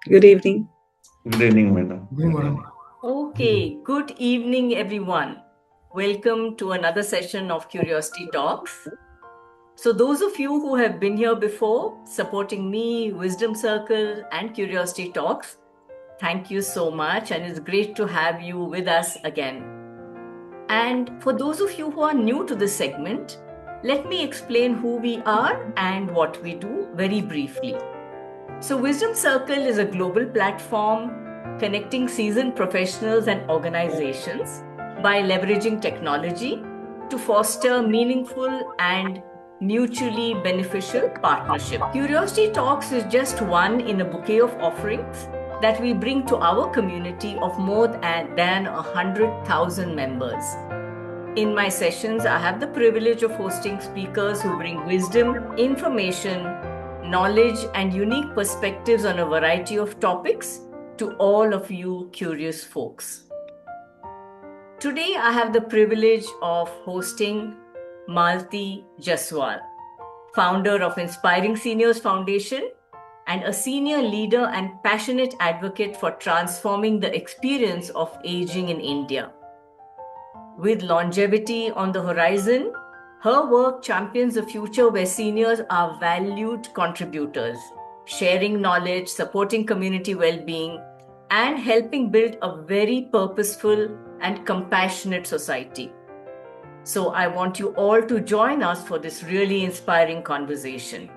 Good evening. Good evening, madam. Good morning. Okay, good evening, everyone. Welcome to another session of Curiosity Talks. So, those of you who have been here before, supporting me, Wisdom Circle, and Curiosity Talks, thank you so much, and it's great to have you with us again. And for those of you who are new to this segment, let me explain who we are and what we do very briefly. So, Wisdom Circle is a global platform connecting seasoned professionals and organizations by leveraging technology to foster meaningful and mutually beneficial partnership. Curiosity Talks is just one in a bouquet of offerings that we bring to our community of more than 100,000 members. In my sessions, I have the privilege of hosting speakers who bring wisdom, information, knowledge, and unique perspectives on a variety of topics to all of you curious folks. Today, I have the privilege of hosting Malti Jaswal, founder of Inspiring Seniors Foundation and a senior leader and passionate advocate for transforming the experience of aging in India. With longevity on the horizon, her work champions a future where seniors are valued contributors, sharing knowledge, supporting community well being, and helping build a very purposeful and compassionate society. So, I want you all to join us for this really inspiring conversation.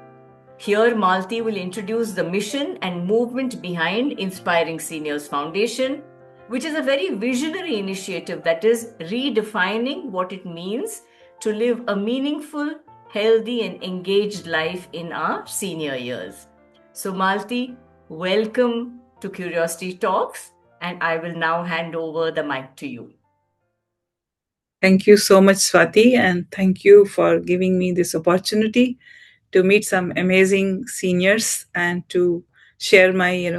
Here, Malti will introduce the mission and movement behind Inspiring Seniors Foundation, which is a very visionary initiative that is redefining what it means to live a meaningful, healthy, and engaged life in our senior years. So, Malti, welcome to Curiosity Talks, and I will now hand over the mic to you. Thank you so much, Swati, and thank you for giving me this opportunity to meet some amazing seniors and to share my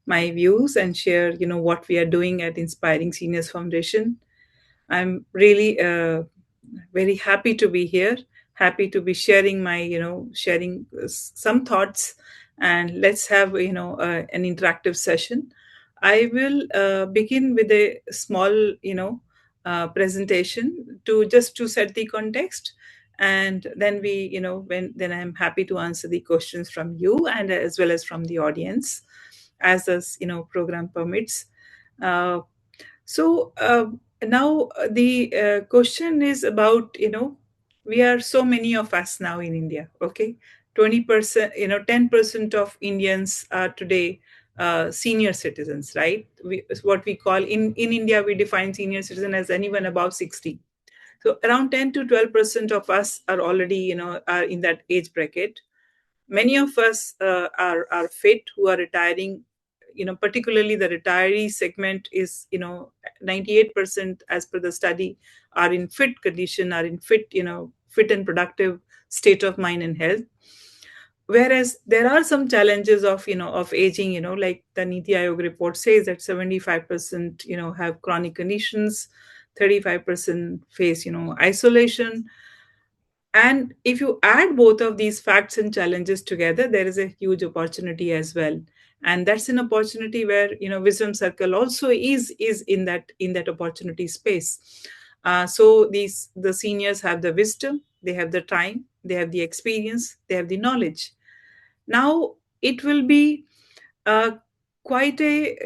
views and share, what we are doing at Inspiring Seniors Foundation. I'm really very happy to be here, happy to be sharing some thoughts, and let's have an interactive session. I will begin with a small presentation to set the context, and then then I'm happy to answer the questions from you and as well as from the audience as this program permits. uh, so now the question is about, we are so many of us now in India. Okay, 20%, 10% of Indians are today senior citizens, right? What we call in India, we define senior citizen as anyone above 60. So around 10 to 12% of us are already, are in that age bracket. Many of us are fit, who are retiring. Particularly the retiree segment is, 98% as per the study are in fit condition, are in fit and productive state of mind and health. Whereas there are some challenges of, of aging, like the Niti Aayog report says that 75%, have chronic conditions, 35% face, isolation. And if you add both of these facts and challenges together, there is a huge opportunity as well. And that's an opportunity where, Wisdom Circle also is in that opportunity space. So the seniors have the wisdom, they have the time, they have the experience, they have the knowledge. Now it will be uh, quite a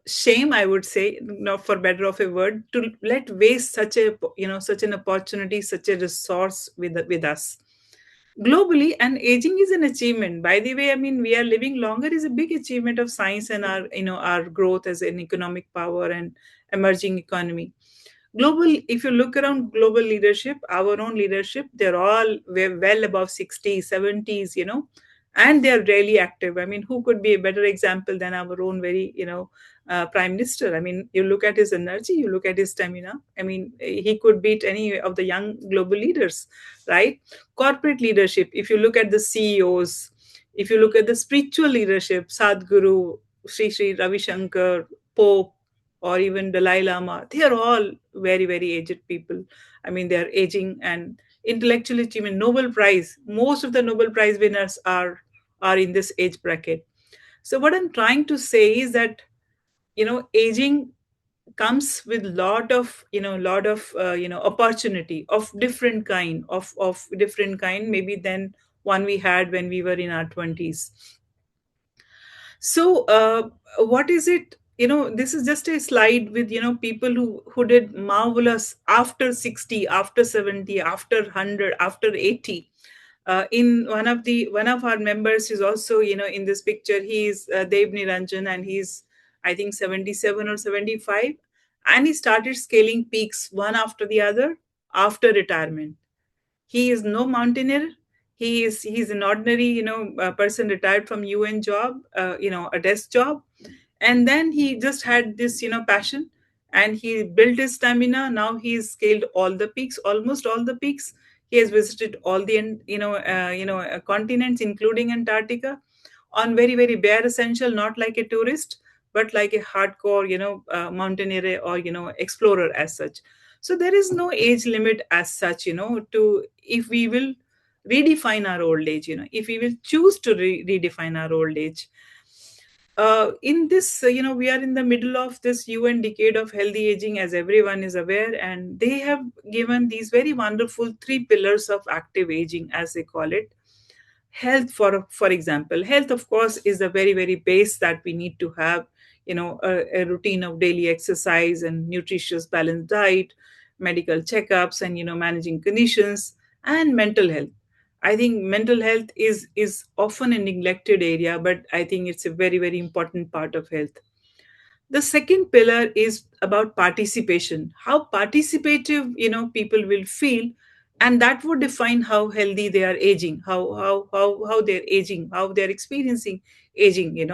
shame, I would say, not for better of a word, to let waste such an opportunity, such a resource with us globally. And aging is an achievement, by the way. I mean, we are living longer is a big achievement of science and our growth as an economic power and emerging economy. Global, if you look around global leadership, our own leadership, they're all well above 60s, 70s, and they're really active. I mean, who could be a better example than our own very, prime minister? I mean, you look at his energy, you look at his stamina. I mean, he could beat any of the young global leaders, right? Corporate leadership, if you look at the CEOs, if you look at the spiritual leadership, Sadhguru, Sri Ravi Shankar, Pope, or even Dalai Lama, they are all very, very aged people. I mean, they are aging. And intellectual achievement, Nobel Prize, most of the Nobel Prize winners are are in this age bracket. So what I'm trying to say is that, aging comes with lot of opportunity of different kind, of different kind, maybe than one we had when we were in our 20s. So what is it, this is just a slide with people who did marvelous after 60, after 70, after 100, after 80. In one of our members is also in this picture. He is Dev Niranjan, and he's, I think, 77 or 75, and he started scaling peaks one after the other after retirement. He is no mountaineer. He's an ordinary person retired from UN job, a desk job, and then he just had this passion, and he built his stamina. Now he's scaled all the peaks, almost all the peaks. He has visited all the continents, including Antarctica, on very very bare essential, not like a tourist, but like a hardcore mountaineer or explorer as such. So there is no age limit as such, to, if we will redefine our old age, if we will choose to redefine our old age. In this, we are in the middle of this UN decade of healthy aging, as everyone is aware, and they have given these very wonderful three pillars of active aging, as they call it. Health, for example, health, of course, is the very very base that we need to have, a routine of daily exercise and nutritious balanced diet, medical checkups, and managing conditions. And mental health, I think mental health is often a neglected area, but I think it's a very very important part of health. The second pillar is about participation, how participative people will feel, and that would define how healthy they are aging, how they're aging, how they're experiencing aging.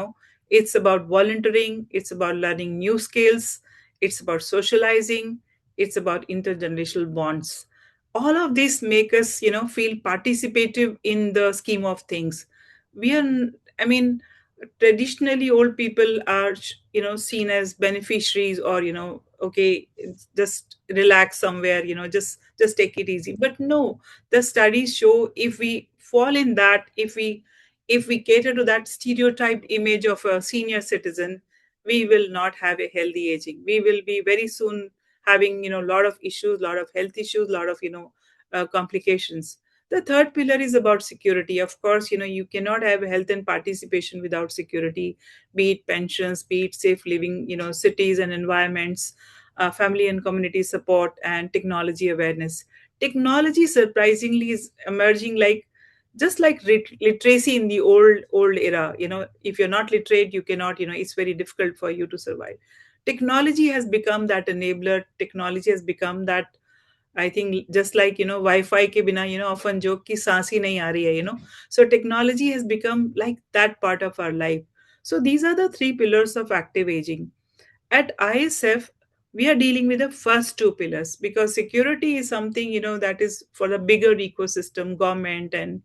It's about volunteering, it's about learning new skills, it's about socializing, it's about intergenerational bonds. All of this make us feel participative in the scheme of things. We are, I mean, traditionally old people are seen as beneficiaries, or okay, just relax somewhere, just take it easy. But no, the studies show, if we fall in that, if we cater to that stereotyped image of a senior citizen, we will not have a healthy aging. We will be very soon having a lot of issues, lot of health issues, lot of complications. The third pillar is about security. Of course, you cannot have health and participation without security, be it pensions, be it safe living, cities and environments, family and community support, and technology awareness. Technology surprisingly is emerging, like just like literacy in the old era. If you're not literate, you cannot, it's very difficult for you to survive. Technology has become that enabler. Technology has become that, I think, just like Wi-Fi ke bina, often joke ki saans hi nahi aa rahi hai. So technology has become like that part of our life. So these are the three pillars of active aging. At ISF, we are dealing with the first two pillars, because security is something that is for the bigger ecosystem, government, and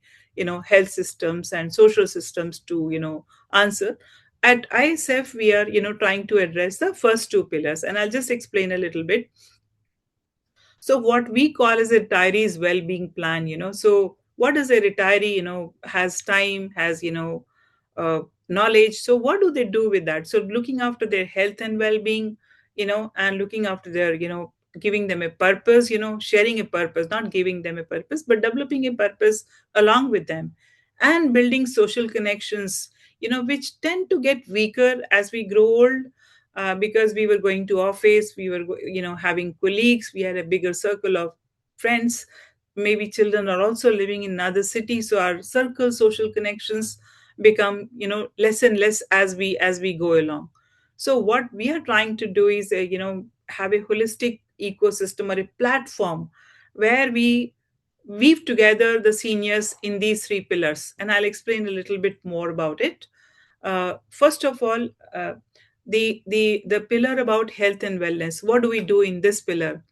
health systems and social systems to answer. At ISF, we are trying to address the first two pillars, and I'll just explain a little bit. So what we call as a retiree's well-being plan. So what does a retiree, has time, has knowledge. So what do they do with that? So looking after their health and well-being, and looking after their, giving them a purpose, sharing a purpose, not giving them a purpose, but developing a purpose along with them, and building social connections, which tend to get weaker as we grow old, because we were going to office, we were having colleagues, we had a bigger circle of friends. Maybe children are also living in another city, so our circle, social connections become less and less as we go along. So what we are trying to do is have a holistic ecosystem, or a platform, where we weave together the seniors in these three pillars, and I'll explain a little bit more about it. First of all, the pillar about health and wellness. What do we do in this pillar?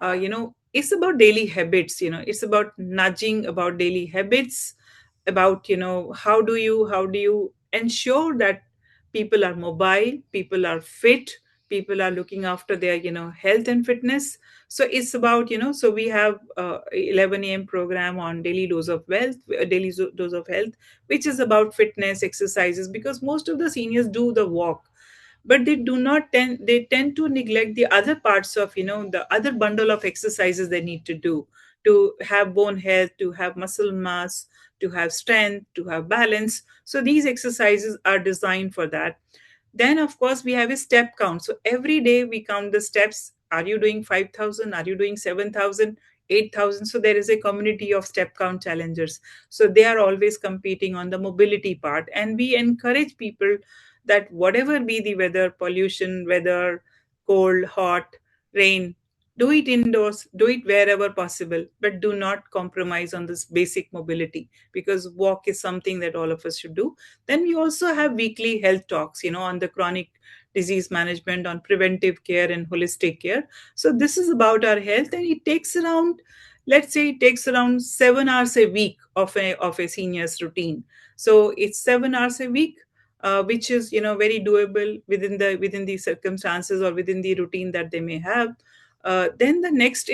It's about daily habits. It's about nudging, about daily habits, about how do you ensure that people are mobile, people are fit, people are looking after their health and fitness. So it's about so we have 11 a.m. program on daily dose of wealth, dose of health, which is about fitness exercises, because most of the seniors do the walk, but they tend to neglect the other parts of the other bundle of exercises they need to do to have bone health, to have muscle mass, to have strength, to have balance. So these exercises are designed for that. Then, of course, we have a step count. So every day we count the steps. Are you doing 5,000? Are you doing 7,000? 8,000? So there is a community of step count challengers. So they are always competing on the mobility part. And we encourage people that whatever be the weather, pollution, weather, cold, hot, rain, do it indoors, do it wherever possible, but do not compromise on this basic mobility, because walk is something that all of us should do. Then we also have weekly health talks, on the chronic disease management, on preventive care and holistic care. So this is about our health, and it takes around, let's say, it takes around 7 hours a week of a senior's routine. So it's 7 hours a week, which is very doable within the circumstances or within the routine that they may have. Then the next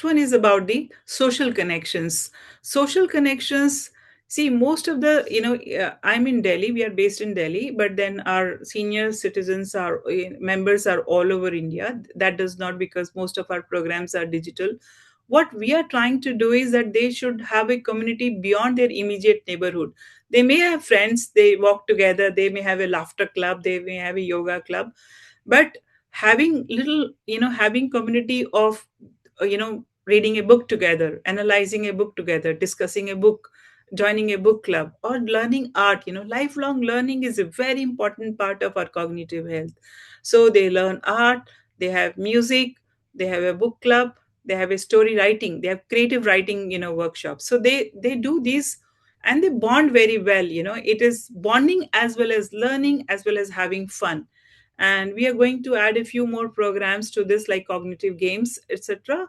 one is about the social connections. Social connections. See, most of the I'm in Delhi, we are based in Delhi, but then our senior citizens are members are all over India. That does not, because most of our programs are digital. What we are trying to do is that they should have a community beyond their immediate neighborhood. They may have friends, they walk together, they may have a laughter club, they may have a yoga club, but having community of reading a book together, analyzing a book together, discussing a book, joining a book club, or learning art. Lifelong learning is a very important part of our cognitive health. So they learn art, they have music, they have a book club, they have a story writing, they have creative writing workshops. So they do these, and they bond very well. It is bonding as well as learning as well as having fun. And we are going to add a few more programs to this, like cognitive games, etc.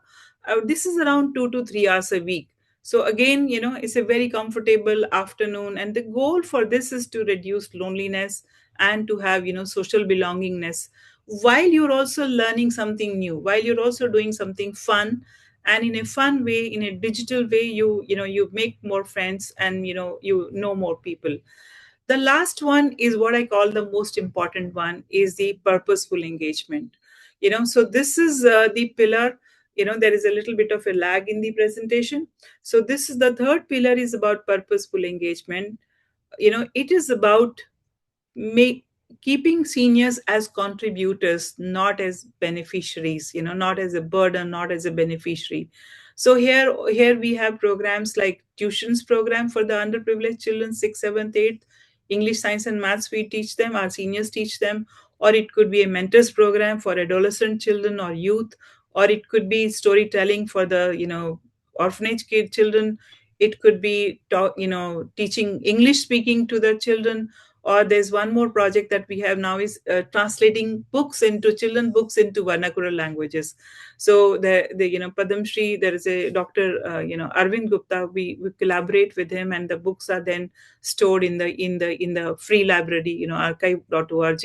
This is around 2 to 3 hours a week. So again, it's a very comfortable afternoon, and the goal for this is to reduce loneliness and to have social belongingness, while you're also learning something new, while you're also doing something fun. And in a fun way, in a digital way, you make more friends, and you know more people. The last one is what I call the most important one, is the purposeful engagement. So this is the pillar. There is a little bit of a lag in the presentation. So this is the third pillar, is about purposeful engagement. It is about make keeping seniors as contributors, not as beneficiaries, not as a burden, not as a beneficiary. So here we have programs like tuitions program for the underprivileged children, 6th, 7th, 8th. English, science, and maths, we teach them, our seniors teach them. Or it could be a mentors program for adolescent children or youth. Or it could be storytelling for the orphanage kid children. It could be teaching English speaking to the children. Or there's one more project that we have now, is translating books into children books into vernacular languages. So the Padam Shri, there is a Dr. Arvind Gupta. We collaborate with him, and the books are then stored in the free library, archive.org,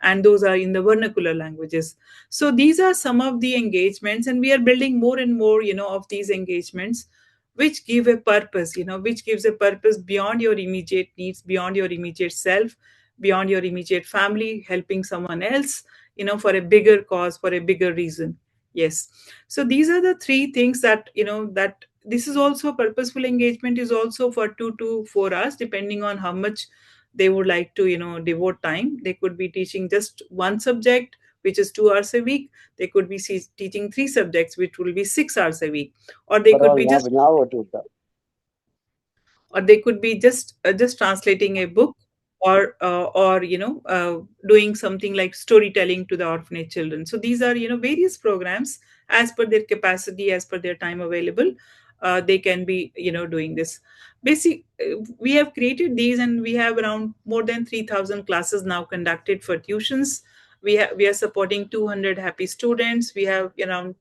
and those are in the vernacular languages. So these are some of the engagements, and we are building more and more of these engagements, which give a purpose, which gives a purpose beyond your immediate needs, beyond your immediate self, beyond your immediate family, helping someone else, for a bigger cause, for a bigger reason. Yes. So these are the three things that, that this is also purposeful engagement, is also for 2 to 4 hours, depending on how much they would like to, devote time. They could be teaching just one subject, which is 2 hours a week. They could be teaching three subjects, which will be 6 hours a week. Or they could be just just translating a book, or doing something like storytelling to the orphanage children. So these are various programs, as per their capacity, as per their time available. They can be doing this. We have created these, and we have around more than 3,000 classes now conducted for tuitions. We are supporting 200 happy students. We have around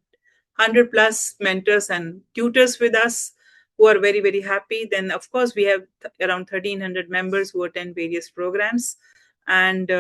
100 plus mentors and tutors with us, who are very, very happy. Then, of course, we have around 1,300 members who attend various programs. And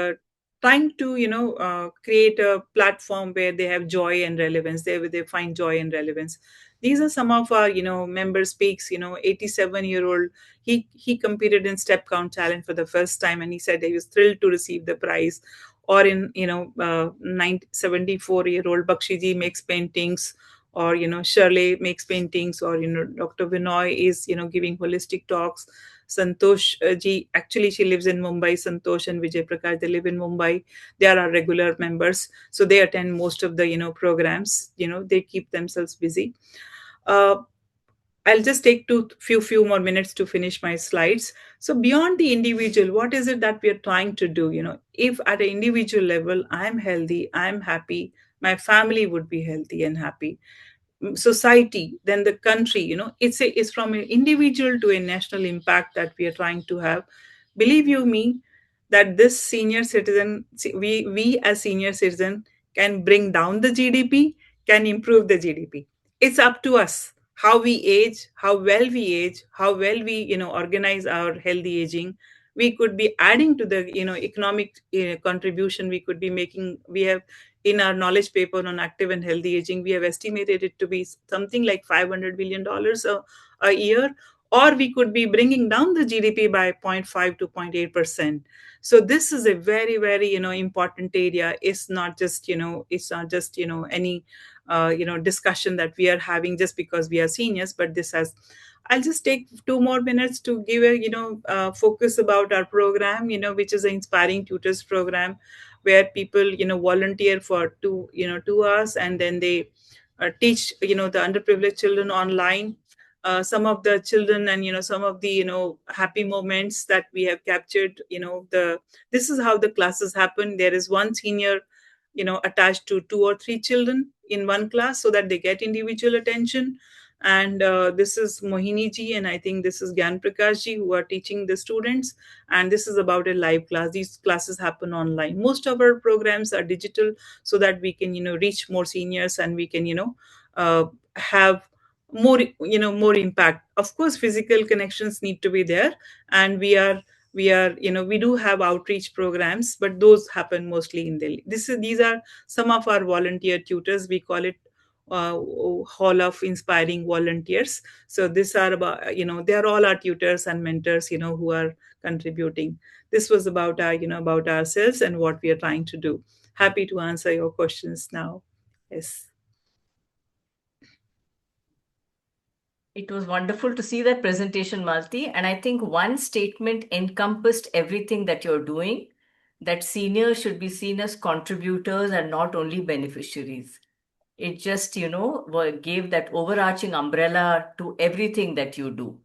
trying to create a platform where they have joy and relevance. They find joy and relevance. These are some of our member speaks. 87-year-old, he competed in step count challenge for the first time, and he said he was thrilled to receive the prize. Or in 74-year-old Bakshiji makes paintings, or Shirley makes paintings, or Dr. Vinoy is giving holistic talks. Santosh ji, actually she lives in Mumbai. Santosh and Vijay Prakash, they live in Mumbai. They are our regular members, so they attend most of the programs. They keep themselves busy. uh, I'll just take few more minutes to finish my slides. So beyond the individual, what is it that we are trying to do? If at an individual level I'm healthy, I'm happy, my family would be healthy and happy, society, then the country. It's from an individual to a national impact that we are trying to have. Believe you me, that this senior citizen, we as senior citizen can bring down the GDP, can improve the GDP. It's up to us how we age, how well we organize our healthy aging. We could be adding to the economic contribution. We could be making, we have in our knowledge paper on active and healthy aging, we have estimated it to be something like $500 billion a year. Or we could be bringing down the GDP by zero point 0.5 to 0.8%. So this is a very, very important area. It's not just any discussion that we are having just because we are seniors, but this has. I'll just take 2 more minutes to give a focus about our program, which is an Inspiring Tutors program, where people volunteer for 2 hours, and then they teach the underprivileged children online. Some of the children, and some of the happy moments that we have captured. The This is how the classes happen. There is one senior attached to 2 or 3 children in one class, so that they get individual attention. And this is Mohini ji, and I think this is Gyan Prakash ji, who are teaching the students. And this is about a live class. These classes happen online. Most of our programs are digital, so that we can reach more seniors, and we can have more impact. Of course, physical connections need to be there, and we do have outreach programs, but those happen mostly in Delhi. These are some of our volunteer tutors. We call it hall of inspiring volunteers. So these are about, they are all our tutors and mentors, who are contributing. This was about about ourselves and what we are trying to do. Happy to answer your questions now. Yes. It was wonderful to see that presentation, Malti. And I think one statement encompassed everything that you're doing, that seniors should be seen as contributors and not only beneficiaries. It just, gave that overarching umbrella to everything that you do.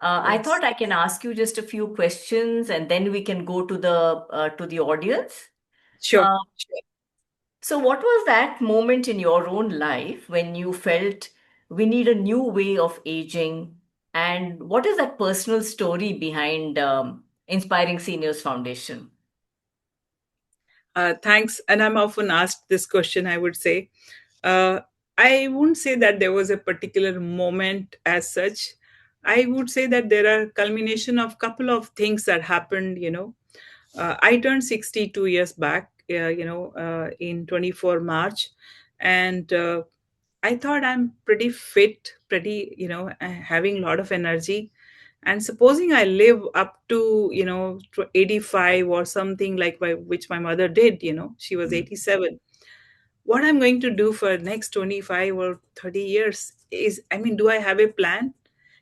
I Yes. thought I can ask you just a few questions and then we can go to the audience. Sure. Uh, so, what was that moment in your own life when you felt we need a new way of aging? And what is that personal story behind Inspiring Seniors Foundation? Thanks. And I'm often asked this question, I would say. Uh, I wouldn't say that there was a particular moment as such. I would say that there are culmination of couple of things that happened. I turned 60 2 years back, in 24 March. And I thought I'm pretty fit, pretty, having a lot of energy. And supposing I live up to, 85 or something, like which my mother did, she was 87. What I'm going to do for next 25 or 30 years is, I mean, do I have a plan?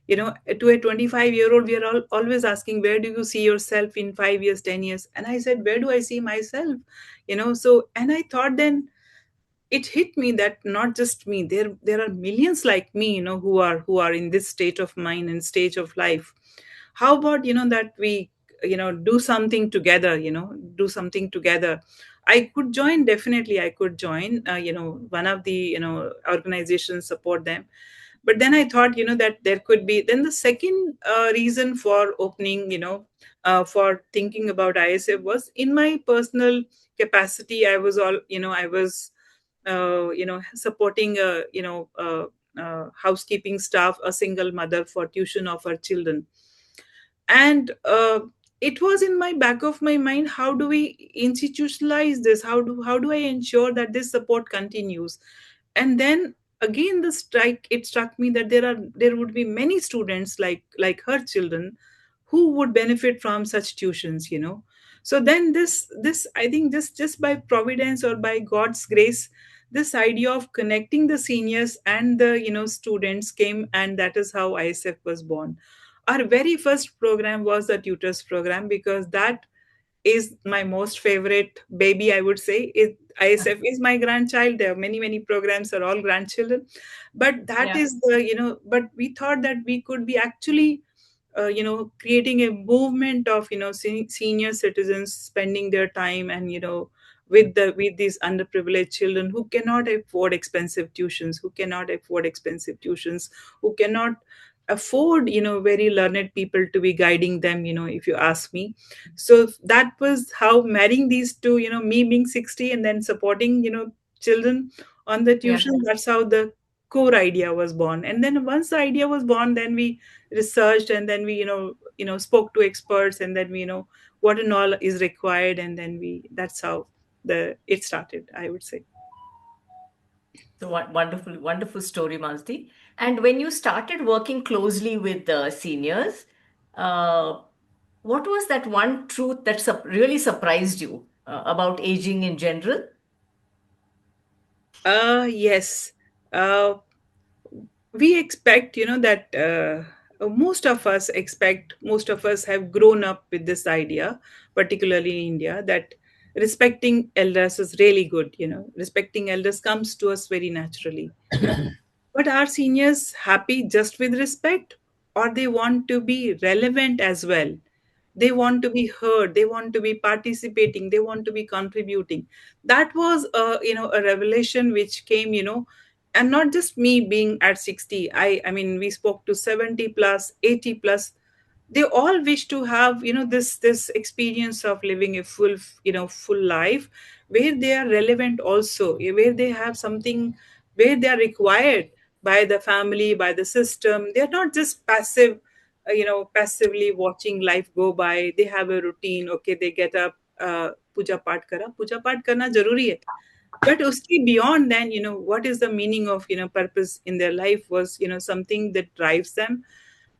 To a 25-year-old, we are always asking, where do you see yourself in 5 years, 10 years? And I said, where do I see myself? So, and I thought then, it hit me that not just me, there are millions like me, who are in this state of mind and stage of life. How about that we do something together, do something together. I could join, definitely I could join, one of the organizations, support them. But then I thought, that there could be, then the second reason for opening, for thinking about ISF was in my personal capacity. I was all, I was supporting housekeeping staff, a single mother, for tuition of her children. And it was in my back of my mind, how do we institutionalize this, how do I ensure that this support continues? And then again the strike, it struck me that there would be many students like her children who would benefit from such tuitions, so then this I think this, just by providence or by God's grace, this idea of connecting the seniors and the students came, and that is how ISF was born. Our very first program was the tutors program, because that is my most favorite baby, I would say. ISF is my grandchild. There are many programs are all grandchildren, but that Yeah. is but we thought that we could be actually creating a movement of senior citizens spending their time, and with these underprivileged children who cannot afford expensive tuitions, who cannot afford very learned people to be guiding them, if you ask me. So that was how marrying these two, me being 60 and then supporting children on the Yeah. tuition, that's how the core idea was born. And then once the idea was born, then we researched, and then we spoke to experts, and then we what and all is required, and then we that's how the it started, I would say. So wonderful, wonderful story, Malti. And when you started working closely with the seniors, uh, what was that one truth that really surprised you about aging in general? Yes. We expect that most of us have grown up with this idea, particularly in India, that respecting elders is really good. Respecting elders comes to us very naturally. But are seniors happy just with respect, or they want to be relevant as well? They want to be heard, they want to be participating, they want to be contributing. That was a revelation which came, and not just me being at 60. I mean, we spoke to 70 plus, 80 plus. They all wish to have this experience of living a full life, where they are relevant also, where they have something, where they are required by the family, by the system. They are not just passive, passively watching life go by. They have a routine. Okay, they get up, puja paठ करना जरूरी है. But uski beyond, then what is the meaning of purpose in their life was something that drives them.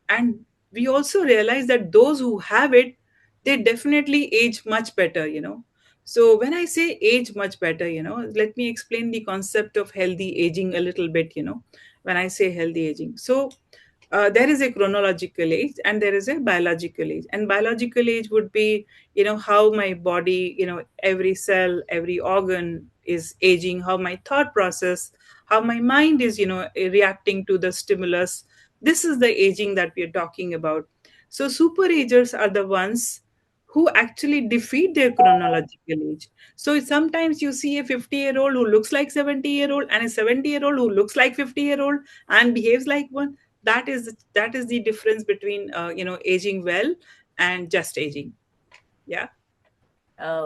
And we also realize that those who have it, they definitely age much better. So when I say age much better, let me explain the concept of healthy aging a little bit. When I say healthy aging, so there is a chronological age and there is a biological age. And biological age would be how my body, every cell, every organ is aging, how my thought process, how my mind is reacting to the stimulus. This is the aging that we are talking about. So super agers are the ones who actually defeat their chronological age. So sometimes you see a 50-year-old who looks like 70-year-old, and a 70-year-old who looks like 50-year-old and behaves like one. That is the difference between aging well and just aging. Yeah.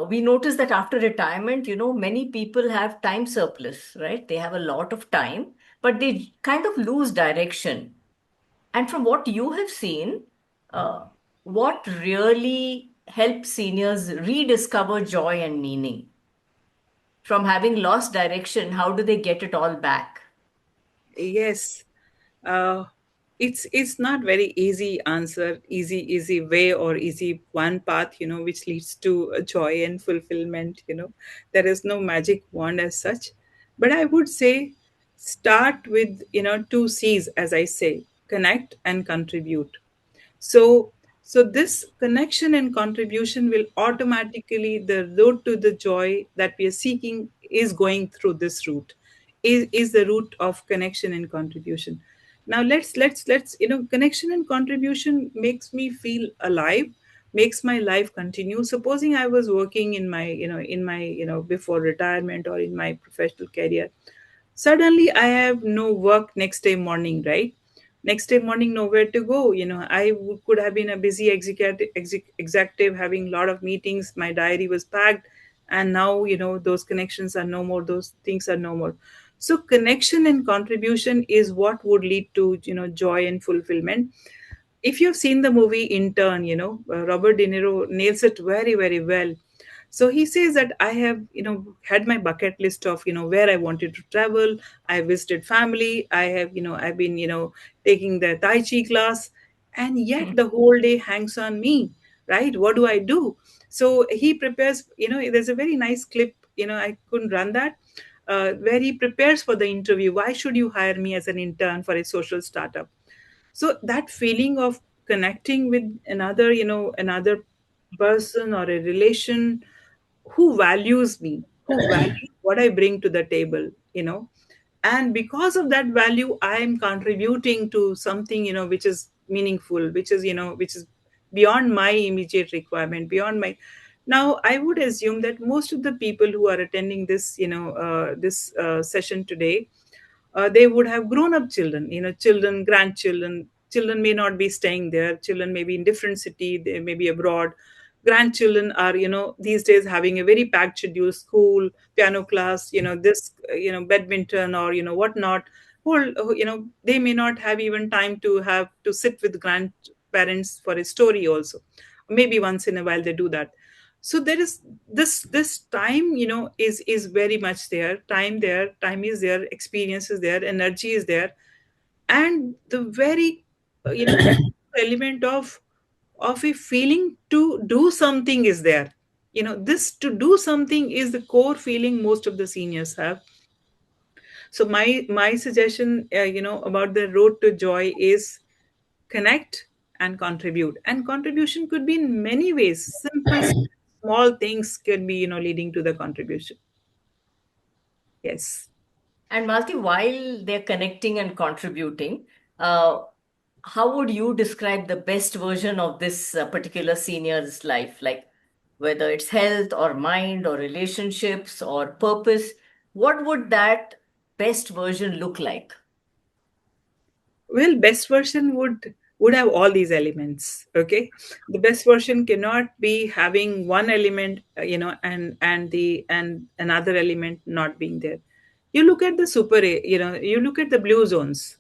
We notice that after retirement, many people have time surplus, right? They have a lot of time, but they kind of lose direction. And from what you have seen, uh, what really helps seniors rediscover joy and meaning? From having lost direction, how do they get it all back? Yes. uh, it's not very easy answer, easy way, or easy one path which leads to joy and fulfillment. There is no magic wand as such. But I would say, start with two C's, as I say: connect and contribute. So so this connection and contribution will automatically, the road to the joy that we are seeking is going through this route, is the route of connection and contribution. Now let's connection and contribution makes me feel alive, makes my life continue. Supposing I was working in my before retirement or in my professional career, suddenly I have no work next day morning, right? Next day morning, nowhere to go. Could have been a busy executive having a lot of meetings. My diary was packed, and now those connections are no more. Those things are no more. So connection and contribution is what would lead to joy and fulfillment. if you've seen the movie Intern, Robert De Niro nails it very, very well. So he says that I have, had my bucket list of, where I wanted to travel. I visited family. I have, I've been, taking the Tai Chi class, and yet the whole day hangs on me, right? What do I do? So he prepares, there's a very nice clip, I couldn't run that, where he prepares for the interview. Why should you hire me as an intern for a social startup? So that feeling of connecting with another, another person or a relation who values me, who values what I bring to the table, and because of that value, I am contributing to something, which is meaningful, which is, which is beyond my immediate requirement, beyond my. Now, I would assume that most of the people who are attending this, this session today, they would have grown up children, children, grandchildren. Children may not be staying there. Children may be in different city. They may be abroad. Grandchildren are, these days having a very packed schedule, school, piano class, this, badminton, or, whatnot. Whole, they may not have even time to have to sit with grandparents for a story also. Maybe once in a while they do that. So there is this time, is very much there. Time is there, experience is there, energy is there, and the very element of a feeling to do something is there. This to do something is the core feeling most of the seniors have. So my suggestion, about the road to joy is connect and contribute. And contribution could be in many ways. Simple, small things can be, leading to the contribution. Yes. And Malti, while they're connecting and contributing, uh, how would you describe the best version of this particular senior's life? Like whether it's health or mind or relationships or purpose, what would that best version look like? Well, best version would have all these elements. Okay, the best version cannot be having one element, and another element not being there. You look at the super A, you look at the blue zones.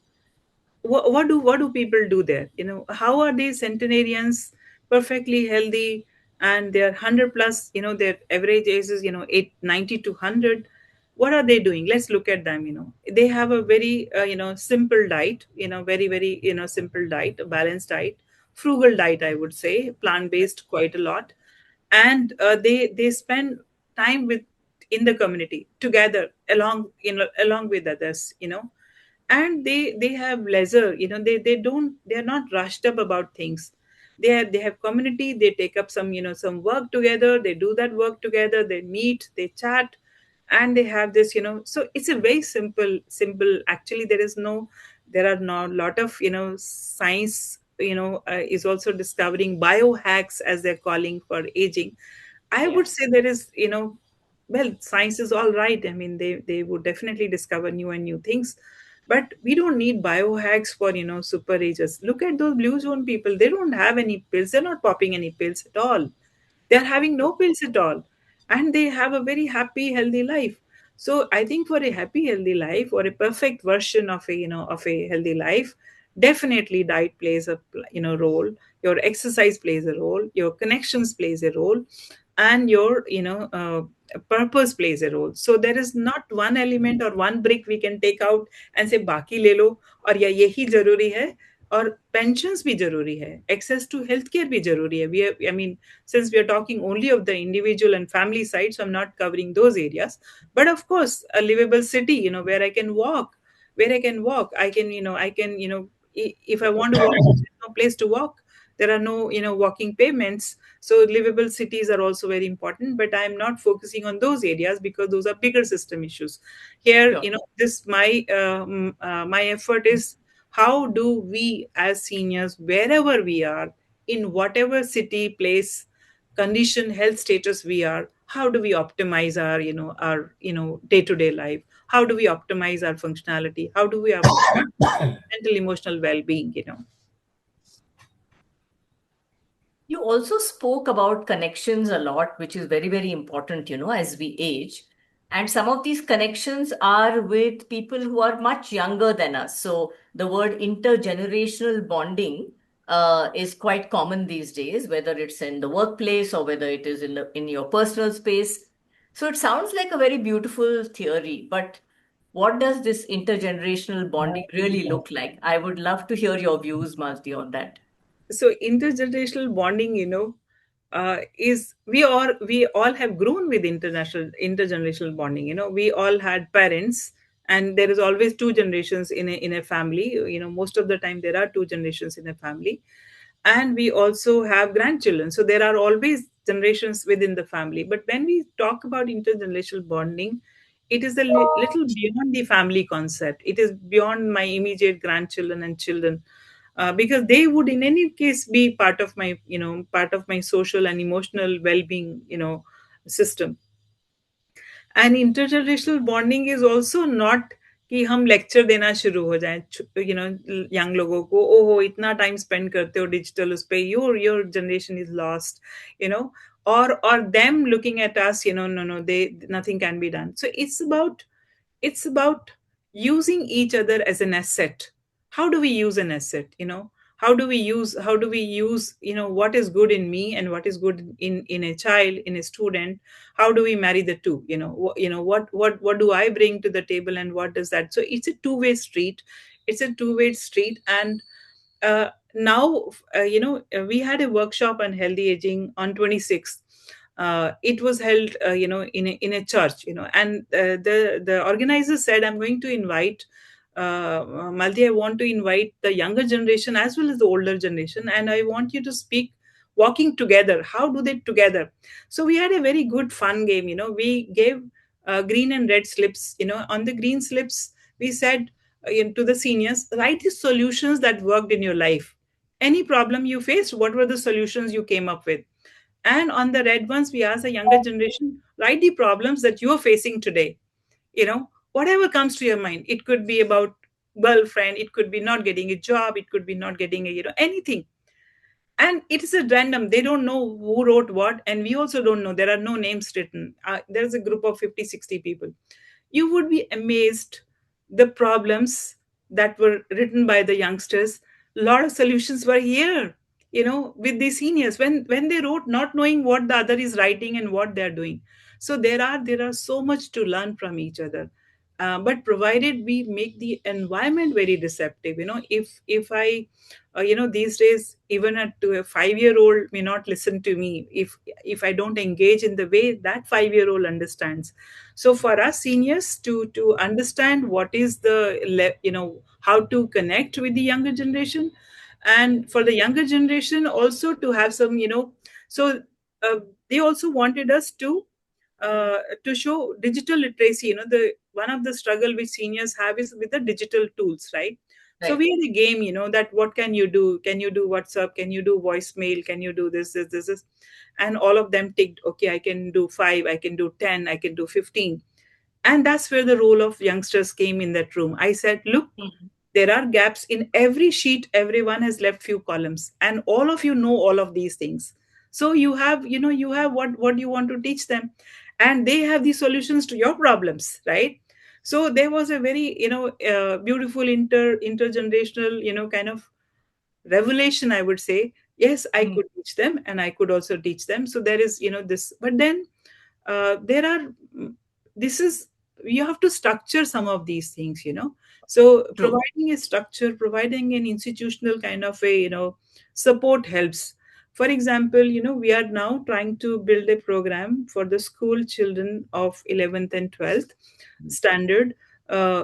What do people do there? How are these centenarians perfectly healthy, and they're 100 plus, their average age is, 890 to 100. What are they doing? Let's look at them. They have a very, simple diet, very, very, simple diet, a balanced diet, frugal diet, I would say, plant based quite a lot. And they spend time with in the community together, along with others, and they have leisure. They're not rushed up about things. They have community. They take up some work together. They do that work together. They meet, they chat, and they have this, so it's a very simple. Actually, there are not a lot of, science, is also discovering biohacks, as they're calling, for aging. I Yeah. would say there is, well, science is all right. I mean, they would definitely discover new and new things, but we don't need biohacks for, super ages. Look at those blue zone people. They don't have any pills. They're not popping any pills at all. They're having no pills at all, and they have a very happy, healthy life. So I think for a happy, healthy life, or a perfect version of a, of a healthy life, definitely diet plays a, role. Your exercise plays a role. Your connections plays a role, and your, purpose plays a role. So there is not one element or one brick we can take out and say baki le lo, और या यही जरूरी है, और pensions भी जरूरी है, access to healthcare भी जरूरी है. I mean, since we are talking only of the individual and family side, so I'm not covering those areas. But of course, a livable city, where I can walk, I can, if I want to walk, there's no place to walk. There are no, walking pavements. So livable cities are also very important, but I'm not focusing on those areas because those are bigger system issues. Here, Sure. this my effort is, how do we as seniors, wherever we are, in whatever city, place, condition, health status we are, how do we optimize our, day-to-day life? How do we optimize our functionality? How do we optimize mental emotional well-being? You also spoke about connections a lot, which is very, very important, as we age. And some of these connections are with people who are much younger than us. So the word intergenerational bonding is quite common these days, whether it's in the workplace or whether it is in your personal space. So it sounds like a very beautiful theory, but what does this intergenerational bonding really look like? I would love to hear your views, Mazdi, on that. So intergenerational bonding, is we all have grown with international intergenerational bonding. We all had parents, and there is always two generations in a family. Most of the time there are two generations in a family, and we also have grandchildren, so there are always generations within the family. But when we talk about intergenerational bonding, it is a little beyond the family concept. It is beyond my immediate grandchildren and children, because they would in any case be part of my social and emotional well-being system. And intergenerational bonding is also not कि हम lecture देना शुरू हो जाएं young लोगों को, ओहो इतना टाइम स्पेंड करते हो डिजिटल उस पे, your generation is lost, you know or them looking at us, no, they nothing can be done. So it's about using each other as an asset. How do we use an asset? How do we use what is good in me and what is good in a child, in a student? How do we marry the two? What do I bring to the table, and what does that? So it's a two-way street. And now we had a workshop on healthy aging on 26th. It was held in a church, and the organizer said, I'm going to invite Malti, I want to invite the younger generation as well as the older generation, and I want you to speak walking together. How do they together? So we had a very good fun game. We gave green and red slips. On the green slips, we said to the seniors, write the solutions that worked in your life. Any problem you faced, what were the solutions you came up with? And on the red ones, we asked the younger generation, write the problems that you are facing today. Whatever comes to your mind. It could be about girlfriend, it could be not getting a job, it could be not getting anything. And it is a random, they don't know who wrote what, and we also don't know, there are no names written. There's a group of 50, 60 people. You would be amazed the problems that were written by the youngsters. A lot of solutions were here, with the seniors when they wrote, not knowing what the other is writing and what they're doing. So there are so much to learn from each other. But provided we make the environment very receptive. If I these days, even to a 5-year old may not listen to me if I don't engage in the way that 5-year old understands. So for us seniors to understand what is how to connect with the younger generation, and for the younger generation also to have some, so they also wanted us to show digital literacy. The one of the struggle which seniors have is with the digital tools, right? So Right. we had a game, that what can you do? Can you do WhatsApp? Can you do voicemail? Can you do this? And all of them ticked, okay, I can do 5, I can do 10, I can do 15. And that's where the role of youngsters came in that room. I said, look, Mhm. there are gaps in every sheet. Everyone has left few columns, and all of you know all of these things. So you have what you want to teach them, and they have the solutions to your problems, right? So there was a very beautiful intergenerational kind of revelation, I would say. Yes, I Mhm. could teach them, and I could also teach them. So there is this, but then there are this is you have to structure some of these things. So True. providing a structure, providing an institutional kind of a support helps. For example, we are now trying to build a program for the school children of 11th and 12th standard,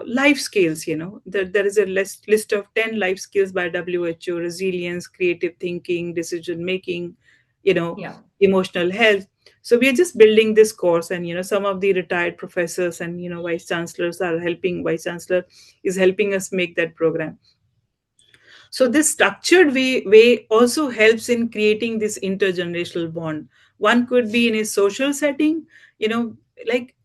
life skills. There is a list of 10 life skills by WHO: resilience, creative thinking, decision making, you know Yeah. emotional health. So we are just building this course, and some of the retired professors and vice chancellor is helping us make that program. So this structured way also helps in creating this intergenerational bond. One could be in a social setting, like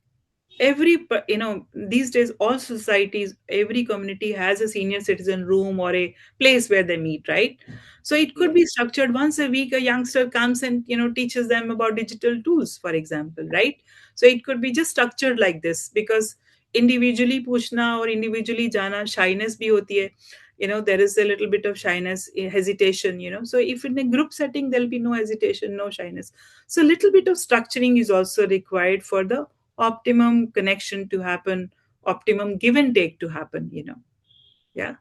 these days all societies, every community has a senior citizen room or a place where they meet, right? So it could be Yes. structured once a week, a youngster comes and teaches them about digital tools, for example, right? So it could be just structured like this, because individually पूछना और individually जाना shyness भी होती है. there is a little bit of shyness, hesitation. So if in a group setting there'll be no hesitation, no shyness. So little bit of structuring is also required for the optimum connection to happen, optimum give and take to happen. Yeah.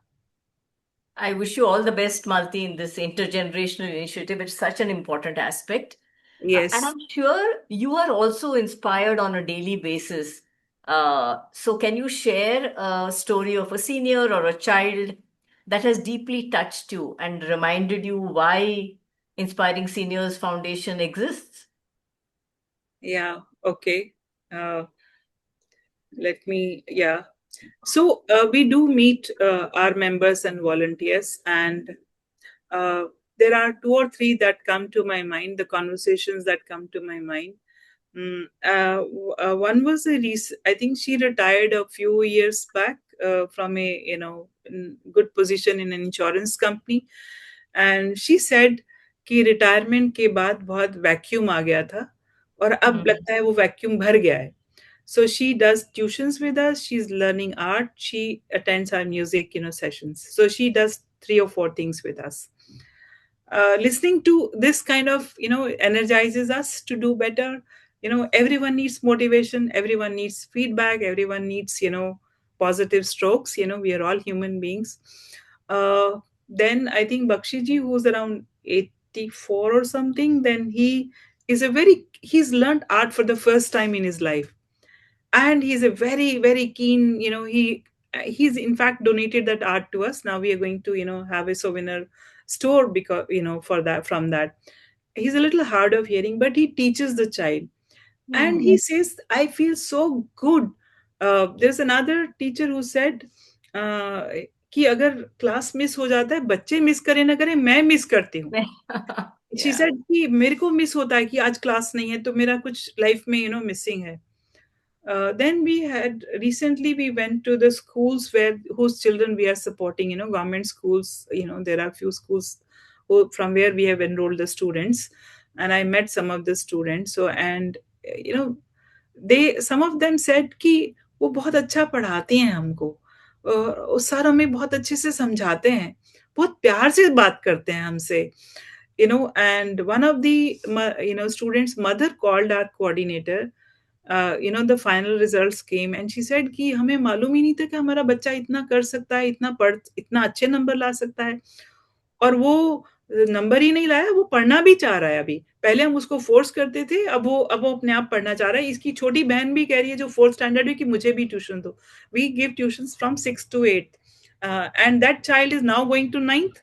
I wish you all the best, Malti, in this intergenerational initiative. It's such an important aspect. And Yes. I'm sure you are also inspired on a daily basis. So, can you share a story of a senior or a child that has deeply touched you and reminded you why Inspiring Seniors Foundation exists? Yeah. Okay. uh, Let me, yeah. So we do meet our members and volunteers, and uh, there are two or three that come to my mind, the conversations that come to my mind. One was I think she retired a few years back from a good position in an insurance company, and she said कि retirement के बाद बहुत vacuum आ गया था और अब Hmm. लगता है वो वैक्यूम भर गया है. So she does tuitions with us. She's learning art. She attends our music, sessions. So she does three or four things with us. Listening to this kind of, energizes us to do better. Everyone needs motivation. Everyone needs feedback. Everyone needs, positive strokes. We are all human beings. Then I think Bakshiji, who's around 84 or something, then he's learned art for the first time in his life, and he's a very very keen, he's in fact donated that art to us. Now we are going to have a souvenir store, because for that, from that. He's a little hard of hearing, but he teaches the child, and Hmm. he says, I feel so good. There's another teacher who said uh, कि अगर class miss हो जाता है, बच्चे miss करें ना करें, मैं मिस करती हूँ. She Yeah. सेड कि मेरे को मिस होता है कि आज क्लास नहीं है, तो मेरा कुछ लाइफ में मिसिंग है. Then we had recently we went to the schools whose children we are supporting, government schools. There are few schools from where we have enrolled the students, and I met some of the students. So, and they some of them said कि वो बहुत अच्छा पढ़ाते हैं हमको, और sir हमें बहुत अच्छे से समझाते हैं, बहुत प्यार से बात करते हैं हमसे. And one of the students mother called our coordinator. The final results came, and she said कि हमें मालूम ही नहीं था कि हमारा बच्चा इतना कर सकता है, इतना अच्छे नंबर ला सकता है. और वो नंबर ही नहीं लाया, वो पढ़ना भी चाह रहा है अभी. पहले हम उसको फोर्स करते थे, अब वो अपने आप पढ़ना चाह रहा है. इसकी छोटी बहन भी कह रही है जो फोर्थ स्टैंडर्ड है कि मुझे भी ट्यूशन दो. We give tuitions from 6 to 8, and that child is now going to ninth,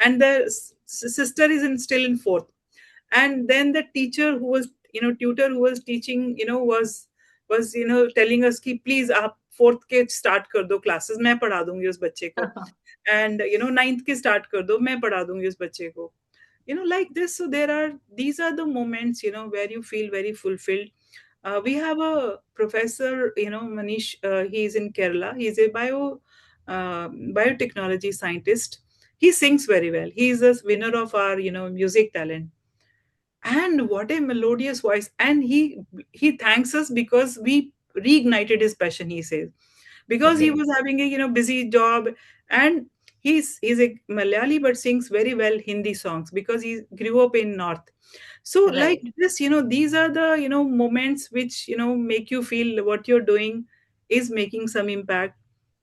and the sister is still in fourth. And then the teacher who was tutor who was teaching, was telling us कि please आप fourth के start कर दो classes, मैं पढ़ा दूंगी उस बच्चे को. And ninth के स्टार्ट कर दो, मैं पढ़ा दूंगी उस बच्चे को. Like this. So these are the moments, where you feel very fulfilled. We have a professor, Manish. He is in Kerala. He's a biotechnology scientist. He sings very well. He is a winner of our music talent, and what a melodious voice. And he thanks us because we reignited his passion, he says, because he Okay. was having a busy job. And he's a Malayali but sings very well Hindi songs because he grew up in north. So like Right. this, these are the moments which make you feel what you're doing is making some impact,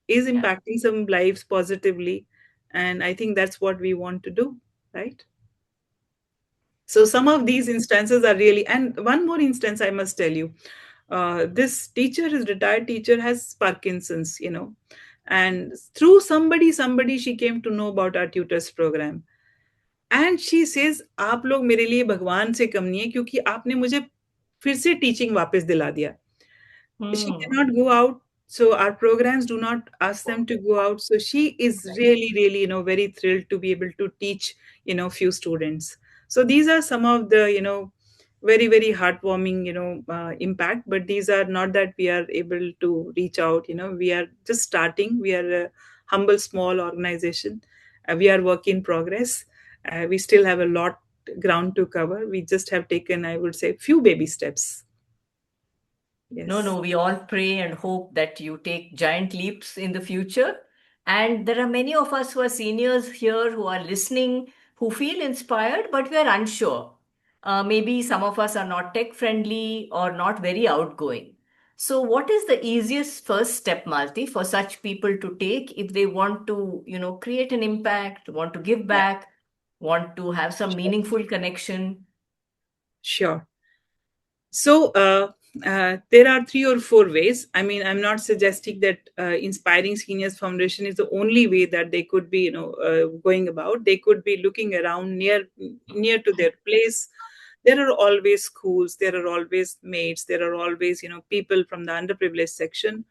is Yeah. impacting some lives positively. And I think that's what we want to do, right? So some of these instances are really, and one more instance I must tell you. This teacher, his retired teacher, has Parkinson's, and through somebody she came to know about our tutors program. And she says, आप लोग मेरे लिए भगवान से कम नहीं है, क्योंकि आपने मुझे फिर से टीचिंग वापस दिला दिया. She Hmm. cannot go out, so our programs do not ask them to go out. So she is Right. really really very thrilled to be able to teach few students. So these are some of the very very heartwarming impact. But these are not that we are able to reach out. We are just starting. We are a humble small organization. We are work in progress. We still have a lot ground to cover. We just have taken, I would say, few baby steps. No, Yes. no, we all pray and hope that you take giant leaps in the future. And there are many of us who are seniors here who are listening, who feel inspired, but we are unsure. Maybe some of us are not tech friendly or not very outgoing. So, what is the easiest first step, Malti, for such people to take if they want to, create an impact, want to give Yeah, back, want to have some sure. meaningful connection? Sure. So there are three or four ways. I mean, I'm not suggesting that Inspiring Seniors Foundation is the only way that they could be, going about. They could be looking around near to their place. There are always schools. There are always mates. There are always, people from the underprivileged section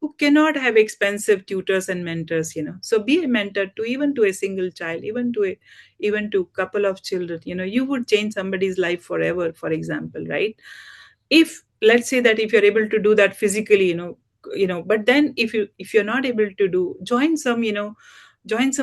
who cannot have expensive tutors and mentors. So be a mentor to even to a single child, even to couple of children. You would change somebody's life forever, for example, right? If let's say that if you're able to do that physically, but then if you're not able to do, join some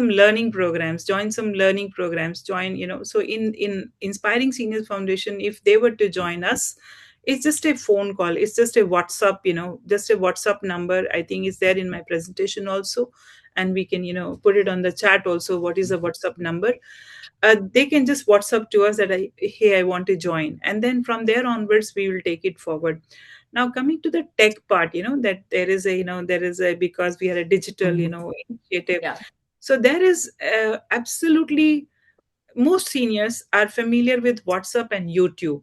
learning programs, join, so in Inspiring Seniors Foundation, if they were to join us, it's just a phone call, it's just a WhatsApp, just a WhatsApp number. I think is there in my presentation also, and we can put it on the chat also, what is the WhatsApp number. They can just WhatsApp to us that hey, I want to join, and then from there onwards we will take it forward. Now coming to the tech part, that there is a because we are a digital, initiative. Yeah. So there is absolutely, most seniors are familiar with WhatsApp and YouTube,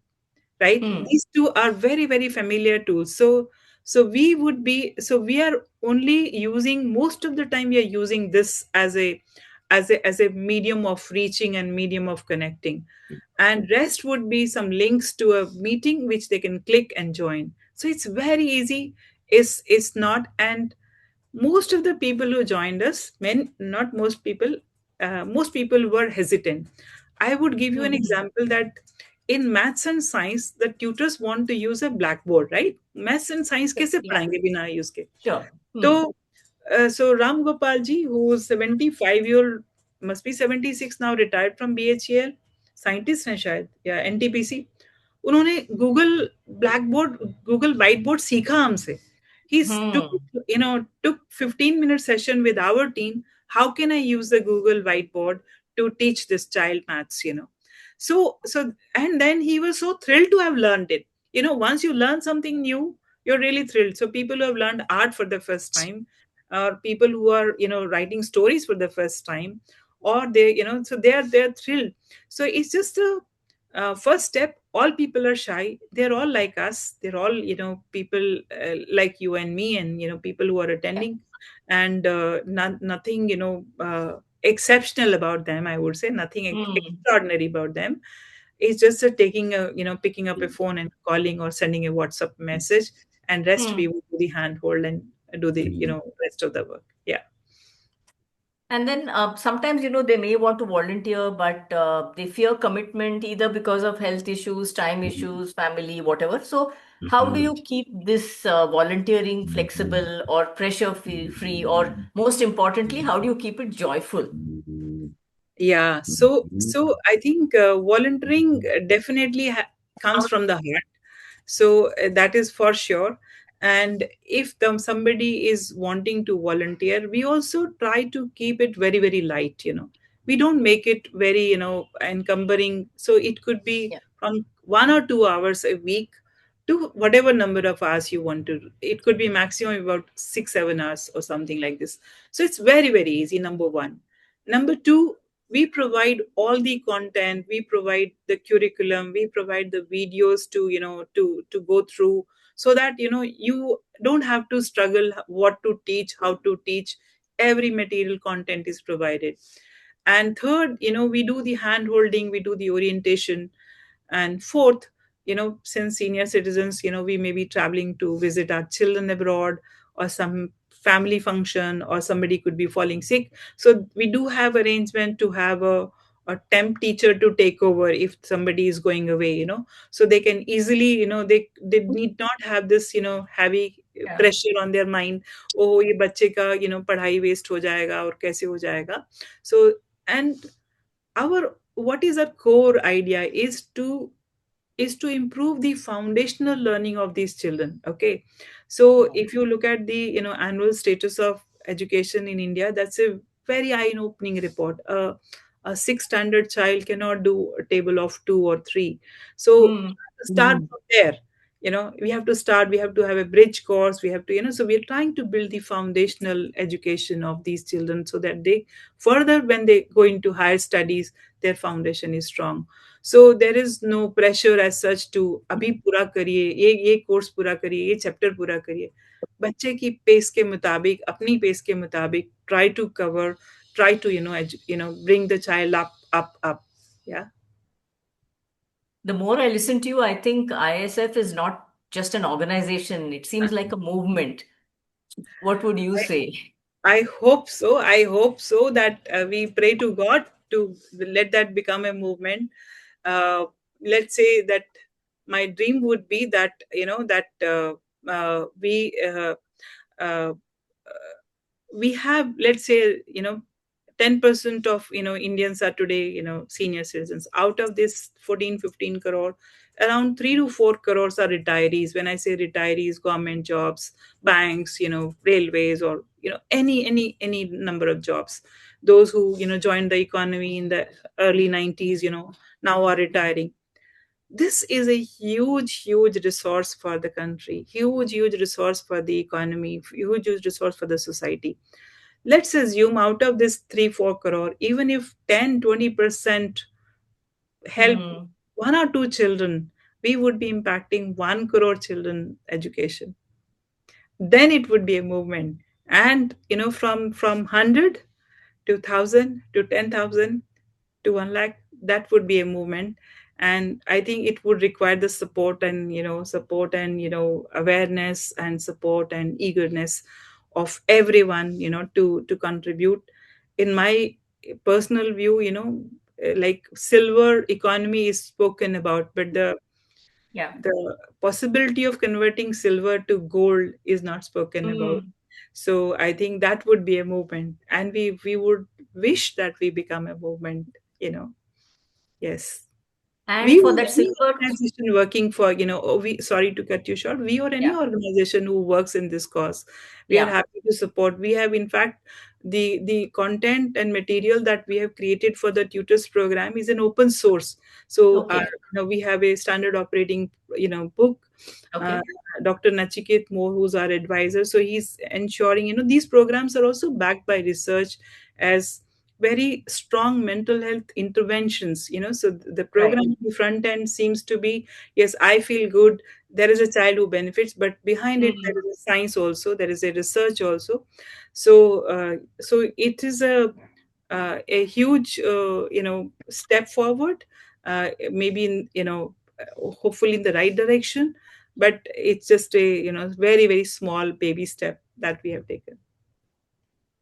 right? Hmm. These two are very very familiar tools. So we are only using, most of the time we are using this as a medium of reaching and medium of connecting, and rest would be some links to a meeting which they can click and join. So it's very easy. It's not. And most of the people who joined us, men, not most people, most people were hesitant. I would give you an Hmm. example that in maths and science, the tutors want to use a blackboard, right? Maths and science कैसे Yeah. पढ़ाएंगे बिना use के? Sure. तो Hmm. so Ram Gopal ji, who's 75-year, must be 76 now, retired from BHEL, scientist हैं शायद, या NTPC, उन्होंने Google white board सीखा हमसे. He took, Hmm. 15-minute session with our team. How can I use the Google whiteboard to teach this child maths? So and then he was so thrilled to have learned it. Once you learn something new, you're really thrilled. So people who have learned art for the first time, or people who are writing stories for the first time, or so they're thrilled. So it's just a first step. All people are shy, they're all like us, they're all people like you and me, and people who are Yeah. attending, and nothing exceptional about them, I would say. Nothing Hmm. extraordinary about them. It's just taking a picking up a phone and calling or sending a WhatsApp message, and rest we Hmm. will do the handhold and do the rest of the work. Yeah. And then sometimes, they may want to volunteer, but they fear commitment either because of health issues, time issues, family, whatever. So, how do you keep this volunteering flexible or pressure free, or most importantly, how do you keep it joyful? Yeah, so I think volunteering definitely comes from the heart. So that is for sure. And if somebody is wanting to volunteer, we also try to keep it very very light. We don't make it very encumbering. So it could be Yeah. from 1 or 2 hours a week to whatever number of hours you want to. It could be maximum about 6 7 hours or something like this. So it's very very easy, number one. Number two, we provide all the content, we provide the curriculum, we provide the videos to to go through, so that you don't have to struggle what to teach, how to teach. Every material content is provided. And third, we do the hand holding, we do the orientation. And fourth, since senior citizens, we may be traveling to visit our children abroad, or some family function, or somebody could be falling sick. So we do have arrangement to have a temp teacher to take over if somebody is going away, so they can easily, they need not have this heavy Yeah. pressure on their mind. Oh, ये बच्चे का पढ़ाई waste हो जाएगा और कैसे हो जाएगा. So, and our what is our core idea is to improve the foundational learning of these children. Okay, so if you look at the annual status of education in India, that's a very eye-opening report. A sixth standard child cannot do a table of two or three. So Mm. start from there. We have to start. We have to have a bridge course. We have to, so we're trying to build the foundational education of these children so that they further, when they go into higher studies, their foundation is strong. So there is no pressure as such to अभी पूरा करिए, ये course पूरा करिए, ये chapter पूरा करिए. बच्चे की पेस के मुताबिक, अपनी पेस के मुताबिक, try to cover, try to bring the child up. Yeah. The more I listen to you, I think ISF is not just an organization. It seems like a movement. What would you say? I hope so. I hope so that we pray to God to let that become a movement. Uh, let's say that my dream would be that uh, we have, let's say, 10% of Indians are today senior citizens. Out of this 14-15 crore, around 3 to 4 crores are retirees. When I say retirees, government jobs, banks, railways, or any number of jobs. Those who joined the economy in the early 90s, now are retiring. This is a huge resource for the country, huge resource for the economy, huge resource for the society. Let's assume out of this 3-4 crore, even if 10-20% help Hmm. one or two children, we would be impacting 1 crore children education. Then it would be a movement. And from 100 to 1,000 to 10,000 to 1 lakh, that would be a movement. And I think it would require the support and awareness and support and eagerness of everyone to contribute. In my personal view, like silver economy is spoken about, but Yeah. the possibility of converting silver to gold is not spoken about. Hmm. So I think that would be a movement, and we would wish that we become a movement. Yes. And We for or that any silver, organization working for, we, sorry to cut you short, we or any yeah, organization who works in this cause, we are yeah, happy to support. We have, in fact, the content and material that we have created for the tutors program is an open source. So, okay, we have a standard operating, book. Uh, okay, Dr. Nachiket Moore, who's our advisor, so he's ensuring, these programs are also backed by research as very strong mental health interventions. So the program right. in the front end seems to be, yes, I feel good, there is a child who benefits, but behind it there Hmm. is a science also, there is a research also. So it is a huge step forward, maybe in, hopefully in the right direction, but it's just a very very small baby step that we have taken.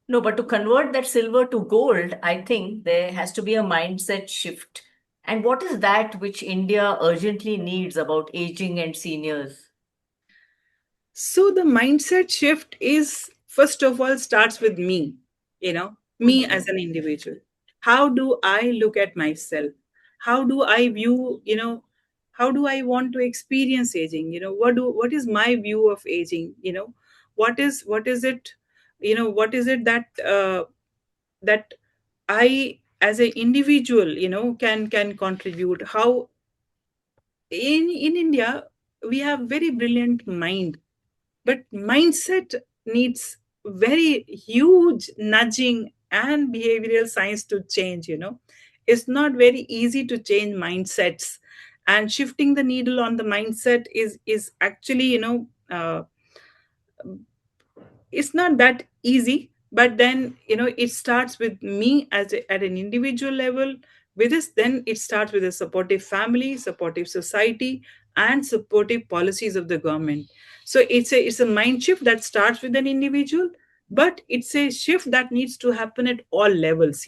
No, but to convert that silver to gold, I think there has to be a mindset shift. And what is that which India urgently needs about aging and seniors? So the mindset shift is, first of all, starts with me, me as Hmm. an individual. How do I look at myself? How do I view, how do I want to experience aging? What is my view of aging? What is it, what is it that I as an individual, can contribute? How in India we have very brilliant mind, but mindset needs very huge nudging and behavioral science to change. It's not very easy to change mindsets, and shifting the needle on the mindset is actually, it's not that easy. But then it starts with me at an individual level. With this, then it starts with a supportive family, supportive society, and supportive policies of the government. So it's a mind shift that starts with an individual, but it's a shift that needs to happen at all levels,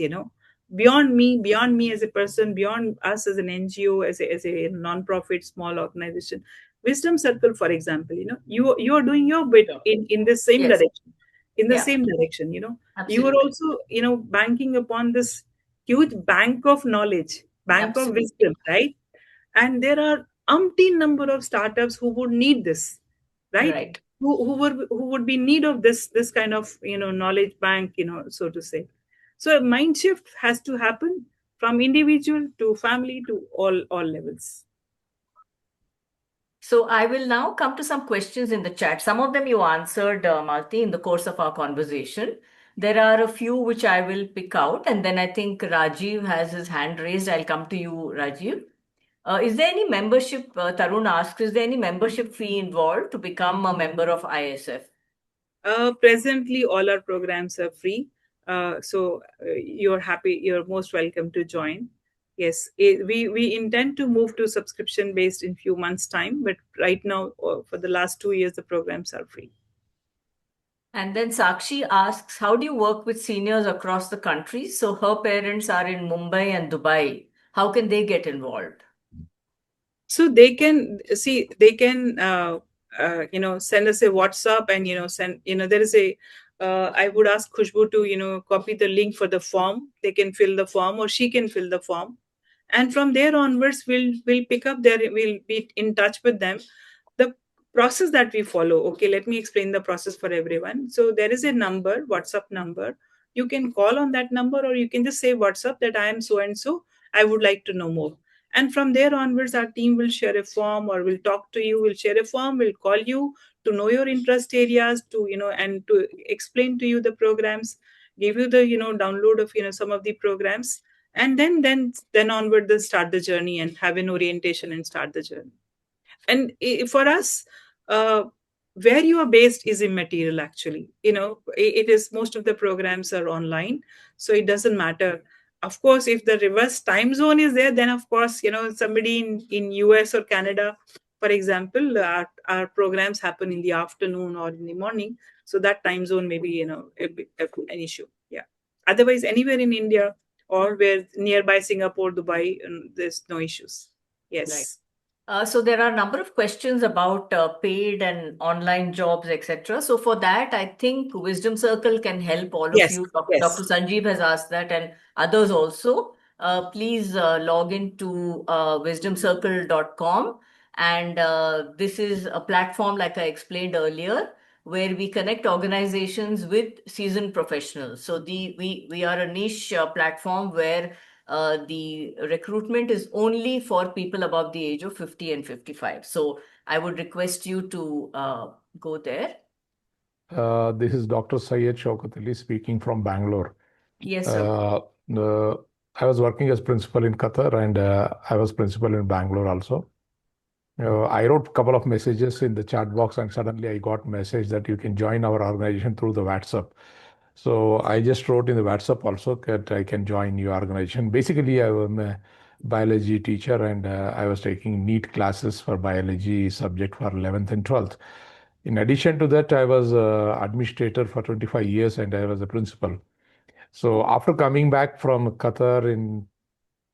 beyond me as a person, beyond us as an NGO, as a non-profit small organization. Wisdom Circle, for example, you are doing your bit Sure. in the same Yes. direction, in the Yeah, same direction. You are absolutely. also banking upon this huge bank of knowledge, bank of Absolutely. wisdom, right? And there are umpteen number of startups who would need this, right? Right. who would be in need of this kind of knowledge bank, so to say. So a mind shift has to happen from individual to family to all levels. So I will now come to some questions in the chat. Some of them you answered, Malti, in the course of our conversation. There are a few which I will pick out, and then I think Rajiv has his hand raised. I'll come to you, Rajiv. Is there any membership, Tarun asks, is there any membership fee involved to become a member of ISF? Presently, all our programs are free. You're most welcome to join. Yes, we intend to move to subscription based in few months' time, but right now, for the last 2 years, the programs are free. And then Sakshi asks, how do you work with seniors across the country? So her parents are in Mumbai and Dubai. How can they get involved? So they can send us a WhatsApp, and send, there is a I would ask Khushbu to copy the link for the form. They can fill the form, or she can fill the form, and from there onwards we'll pick up their we'll be in touch with them. The process that we follow, okay, let me explain the process for everyone. So there is a number, WhatsApp number. You can call on that number, or you can just say WhatsApp that I am so and so, I would like to know more. And from there onwards, our team will share a form, or will talk to you, will share a form, will call you to know your interest areas, to and to explain to you the programs, give you the download of some of the programs, and then onward they start the journey and have an orientation and start the journey. And for us, where you are based is immaterial, actually. It is, most of the programs are online, so it doesn't matter. Of course, if the reverse time zone is there, then of course, somebody in US or Canada, for example, our programs happen in the afternoon or in the morning, so that time zone may be an issue. Yeah, otherwise anywhere in India, or where nearby Singapore, Dubai, there's no issues. Right. Yes. So there are a number of questions about paid and online jobs, etc. So for that, I think WisdomCircle can help all of Yes, you. yes. Dr. Sanjeev has asked that, and others also. Please log into wisdomcircle.com. And this is a platform, like I explained earlier, where we connect organizations with seasoned professionals. So we are a niche platform where the recruitment is only for people above the age of 50 and 55. So I would request you to go there. This is Dr. Syed Shaukat Ali speaking from Bangalore. Yes, sir. I was working as principal in Qatar, and I was principal in Bangalore also. I wrote a couple of messages in the chat box, and suddenly I got a message that you can join our organization through the WhatsApp. So I just wrote in the WhatsApp also that I can join your organization. Basically, I am a biology teacher, and I was taking NEET classes for biology subject for 11th and 12th. In addition to that, I was administrator for 25 years, and I was a principal. So after coming back from Qatar in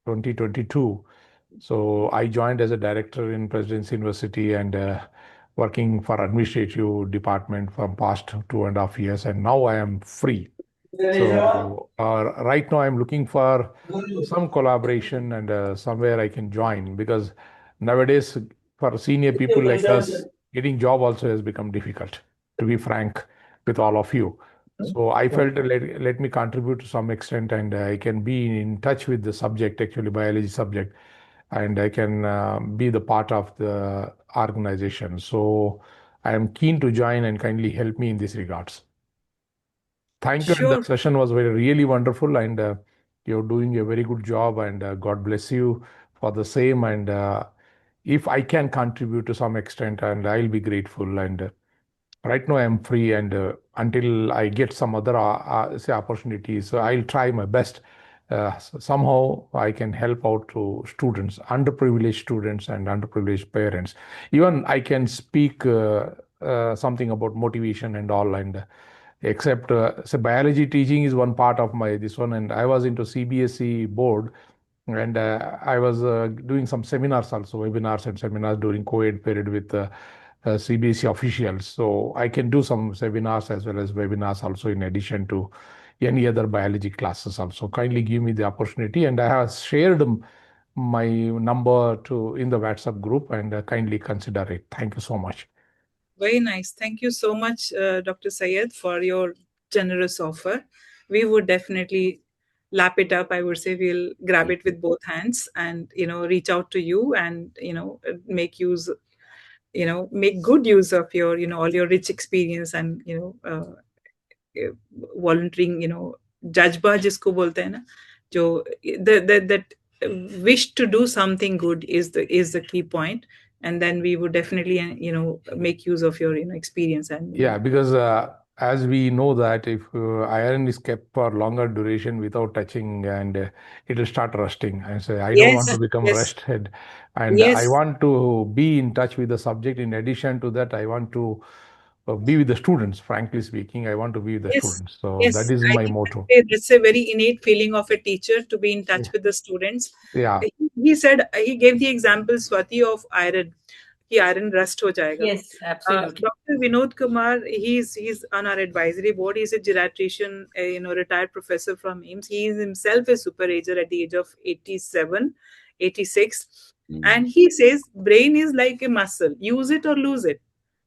2022, so I joined as a director in Presidency University, and working for administrative department from past 2.5 years, and now I am free. So right now I'm looking for some collaboration, and somewhere I can join, because nowadays for senior people like us, getting job also has become difficult, to be frank with all of you. So I felt let me contribute to some extent, and I can be in touch with the subject, actually biology subject, and I can be the part of the organization. So I am keen to join, and kindly help me in this regards. Thank you. And the Sure. session was really wonderful, and you're doing a very good job, and God bless you for the same. And if I can contribute to some extent, and I'll be grateful. And right now I'm free, and until I get some other say opportunities, so I'll try my best. Somehow I can help out to students, underprivileged students and underprivileged parents. Even I can speak something about motivation and all, and except so biology teaching is one part of my this one, and I was into CBSE board, and I was doing some seminars also, webinars and seminars during COVID period with CBSE officials. So I can do some seminars as well as webinars also, in addition to any other biology classes also. Kindly give me the opportunity, and I have shared my number to in the WhatsApp group, and kindly consider it. Thank you so much. Very nice. Thank you so much, Dr. Sayed, for your generous offer. We would definitely lap it up. I would say we'll grab it with both hands and, reach out to you and, make use, make good use of your, all your rich experience and, volunteering, jajba jisko bolte hain na, jo that wish to do something good is the key point, and then we would definitely make use of your experience and Yeah, because as we know that if iron is kept for longer duration without touching, and it'll start rusting. And so I don't want to yes, become yes, rusted, and I yes, want to be in touch with the subject. In addition to that, I want to be with the students. Frankly speaking, I want to be with the yes, students. So that yes. is I my think motto. that's a very innate feeling of a teacher to be in touch with the students. Yeah. He said he gave the example, Swati, of iron. कि iron rust हो जाएगा. Yes, absolutely. Dr. Vinod Kumar, he's on our advisory board. He's a geriatrician, retired professor from AIMS. He is himself a super ager at the age of 87, 86. And he says brain is like a muscle. Use it or lose it.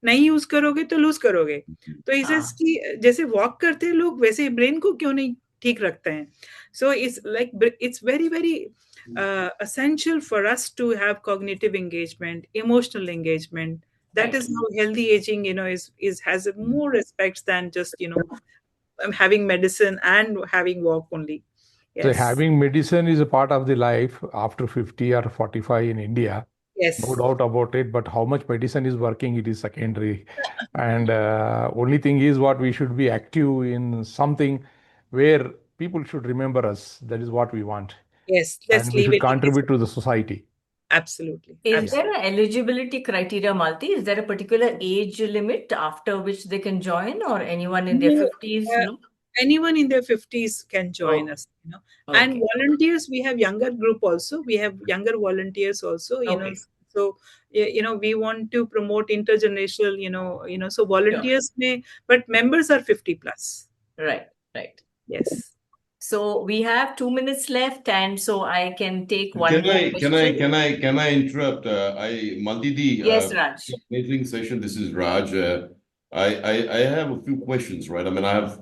नहीं use करोगे तो loose करोगे. तो he says हाँ. कि जैसे walk करते हैं लोग वैसे ब्रेन को क्यों नहीं ठीक रखते हैं. So it's like it's very very essential for us to have cognitive engagement, emotional engagement. That Right. is how healthy aging, is has more aspects than just having medicine and having walk only. So Yes, having medicine is a part of the life after 50 or 45 in India. No yes, doubt about it, but how much medicine is working, it is secondary. And only thing is what we should be active in something where people should remember us. That is what we want. yes. Let's And we leave should it. contribute to the society. Absolutely, Is Yeah. there an eligibility criteria, Malti? Is there a particular age limit after which they can join, or anyone in their No, 50s? uh, No? anyone in their 50s can join Oh, us. And okay. volunteers, we have younger group also. We have younger volunteers also. Okay. So we want to promote intergenerational. So Sure. volunteers may, but members are 50 plus. Right. Right. Yes. So we have 2 minutes left, and so I can take one Can more I question. interrupt? Malti, Yes, Raj. amazing session. This is Raj. I have a few questions, right? I mean, I have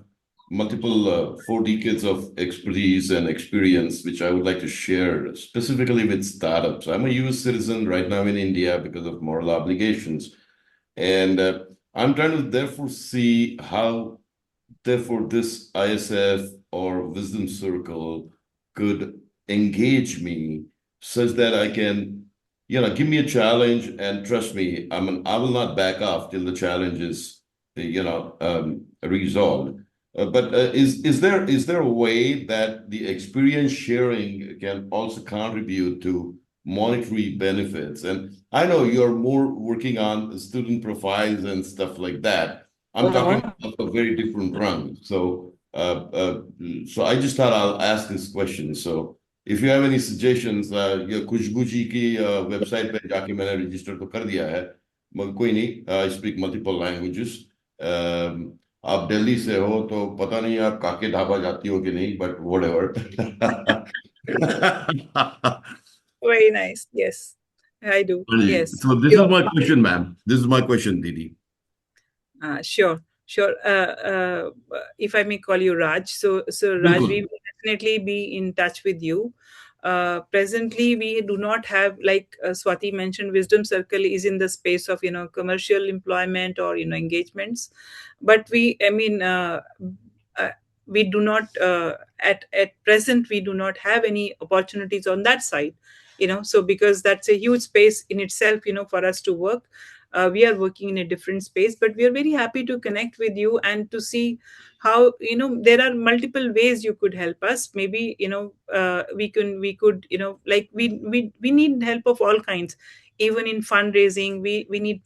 multiple 4 decades of expertise and experience, which I would like to share specifically with startups. I'm a US citizen right now in India because of moral obligations, and I'm trying to therefore see how therefore this ISF or Wisdom Circle could engage me such that I can, give me a challenge and trust me, I will not back off till the challenge is, resolved. But is there a way that the experience sharing can also contribute to monetary benefits? And I know you're more working on student profiles and stuff like that. I'm talking about a very different run. So I just thought I'll ask this question. So if you have any suggestions, ये खुशबू जी की website पे जाके मैंने register तो कर दिया है, मगर कोई नहीं, I speak multiple languages. आप दिल्ली से हो तो पता नहीं आप काके ढाबा जाती हो कि नहीं, but whatever. Very nice. Yes, I do. Yes. So this is my question, ma'am. This is my question, Didi. Sure, sure. If I may call you Raj, so Raj, we Bilkul. will definitely be in touch with you. Presently, we do not have, like Swati mentioned, Wisdom Circle is in the space of commercial employment or engagements, but uh, we do not at present we do not have any opportunities on that side. So because that's a huge space in itself, for us to work. We are working in a different space, but we are very happy to connect with you and to see how there are multiple ways you could help us. Maybe we could like we need help of all kinds. Even in fundraising, we need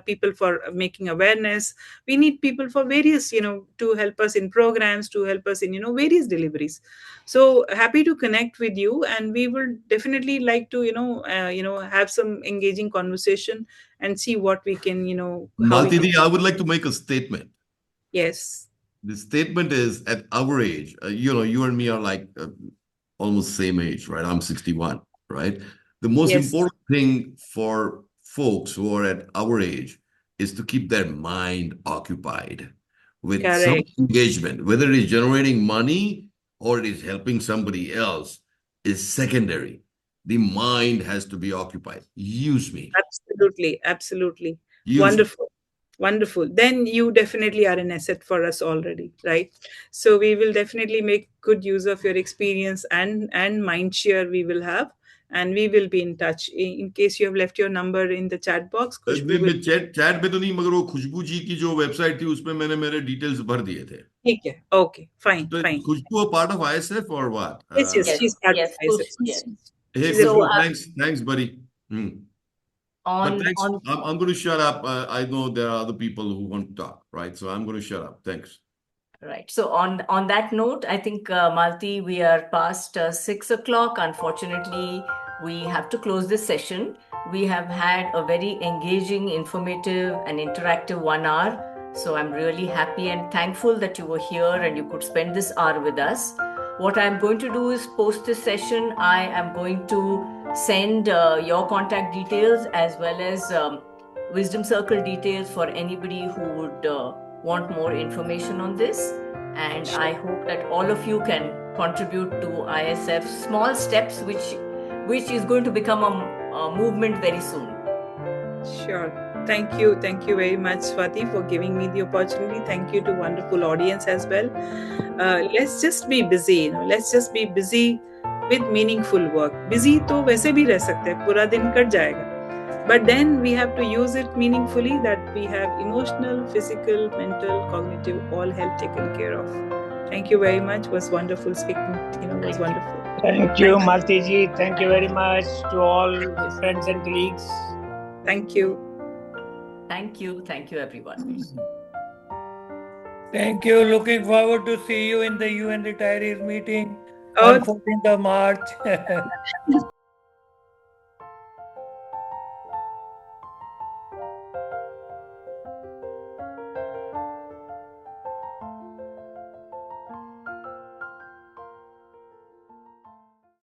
people for making awareness. We need people for various to help us in programs, to help us in various deliveries. So happy to connect with you, and we will definitely like to have some engaging conversation and see what we can, how we Malti can. Di, I would like to make a statement. Yes. The statement is at our age, you and me are like almost same age, right? I'm 61, right? The most Yes. important thing for folks who are at our age is to keep their mind occupied with some Correct. engagement, whether it is generating money or it is helping somebody else, is secondary. The mind has to be occupied. Use me. Absolutely. Absolutely. Use me. Wonderful. Wonderful. Then you definitely are an asset for us already, right? So we will definitely make good use of your experience and mind share we will have, and we will be in touch. In case you have left your number in the chat box, Khushbu will. Chat में तो नहीं, मगर वो खुशबू जी की जो website थी उसमें मैंने मेरे डिटेल्स भर दिए थे. ठीक है. Okay, fine, So fine. Khushboo a part of ISF or what? Yes, yes, Yes, she's part yes, of ISF. yes. Hey, She's a Khushbu, good- thanks, buddy. But thanks. I'm going to shut up. I know there are other people who want to talk, right? So I'm going to shut up. Thanks. Right. So on that note, I think Malti, we are past 6 o'clock. Unfortunately, we have to close this session. We have had a very engaging, informative, and interactive 1 hour. So I'm really happy and thankful that you were here and you could spend this hour with us. What I'm going to do is post this session. I am going to send your contact details as well as Wisdom Circle details for anybody who would want more information on this. And I hope that all of you can contribute to ISF small steps, which is going to become a movement very soon. Sure. Thank you very much, Swati, for giving me the opportunity. Thank you to wonderful audience as well. Let's just be busy, let's just be busy with meaningful work. Busy तो वैसे भी रह सकते हैं, पूरा दिन cut जाएगा. But then we have to use it meaningfully, that we have emotional, physical, mental, cognitive, all health taken care of. Thank you very much. It was wonderful speaking. It was wonderful. Thank you, Malti ji. Thank you very much to all friends and colleagues. Thank you. Thank you, everyone. Thank you. Looking forward to see you in the UN retirees meeting Oh. on 14th of March.